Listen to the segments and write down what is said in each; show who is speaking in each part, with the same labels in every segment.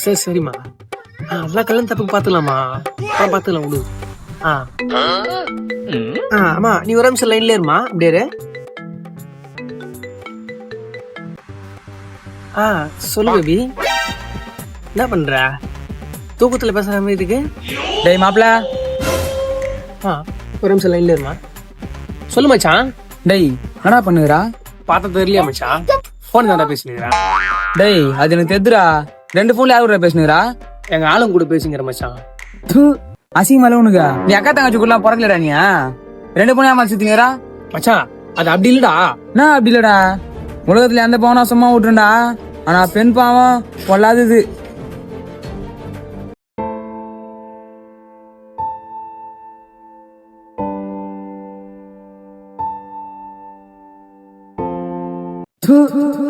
Speaker 1: சரி சரிம்மா. எல்லா கல்யாணம் தப்பு பாத்துக்கலாமா, பாத்துக்கலாம் விடு. ஆமா, நீ ஒரு நிமிஷம் லைன்ல இருமா, அப்படியே. சொல்லு பேபி, என்ன பண்ற? தூக்கத்துல பேசுற மாதிரி இருக்கு.
Speaker 2: டேய் மாப்ள,
Speaker 1: ஒரு நிமிஷம் லைன்ல இருமா. சொல்லு மச்சான்.
Speaker 2: டேய் என்னடா பண்ணுகிறா?
Speaker 1: பார்த்தா தெரியலையா மச்சான்? போன் தான்டா பேசினுக்கிறேன்.
Speaker 2: டேய் அது எனக்கு தெரியுதுடா. 2 போன்ல யாரு கூட பேசுனுகிறா?
Speaker 1: எங்க ஆளும் கூட பேசுங்கிற மச்சான்.
Speaker 2: அசிங்கமால உனக்கு. நீ அக்கா தங்கச்சி கூட பிறக்கலடா நீ. 2 போன் ஏமா சுத்தினுகிறா?
Speaker 1: மச்சான் அது அப்படி இல்லடா.
Speaker 2: நான் அப்படி இல்லடா. உலகத்துல எந்த பாவனா சும்மா விட்டுருண்டா. ஆனா பெண் பாவம் பொல்லாதது.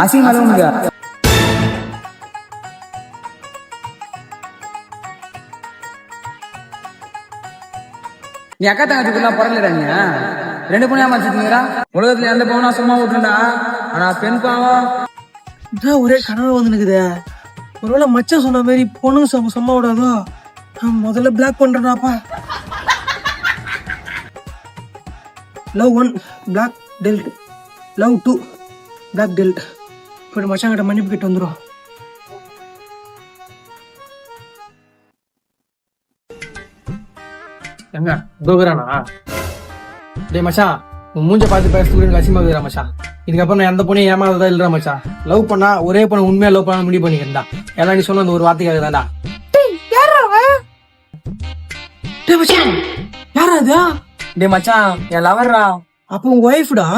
Speaker 2: அசிங்கமால உனக்கு. நீ அக்கா தங்கச்சி கூட பிறக்கலடா நீ. 2 போன் ஏமா சுத்தினுகிறா? உலகத்துல எந்த பாவனா சும்மா விட்டுருண்டா. ஆனா பெண் பாவம்.
Speaker 1: ஒரே கனவு வந்து நிக்குது. ஒருவேளை மச்சான் சொன்ன மாதிரி பொண்ணுங்க சும்மா விடாதோ. முதல்ல பிளாக் பண்றேனாப்பா. Love 1 block deleted, love 2 block deleted. இப்போ மச்சான் கிட்ட மன்னிப்பு கிட்ட வந்துடும். எங்க தோகுறானா? டேய் மச்சான், உன் மூஞ்ச பார்த்து பேசுறதுக்கு எனக்கு அசிங்கமா இருக்குடா மச்சான். இதுக்கப்புறம் நான் எந்த பொண்ணையும் ஏமாறதா இல்லடா மச்சான். லவ் பண்ணா ஒரே பொண்ணு உண்மையா லவ் பண்ண முடிவு பண்ணிக்கிறேன்டா. எல்லாம் நீ சொன்ன அந்த ஒரு வார்த்தைக்காக தான்டா. டேய் மச்சான், யாரா அது?
Speaker 2: டேய் மச்சான் என் லவர்ரா.
Speaker 1: அப்போ உங்க ஒய்ஃப்டா?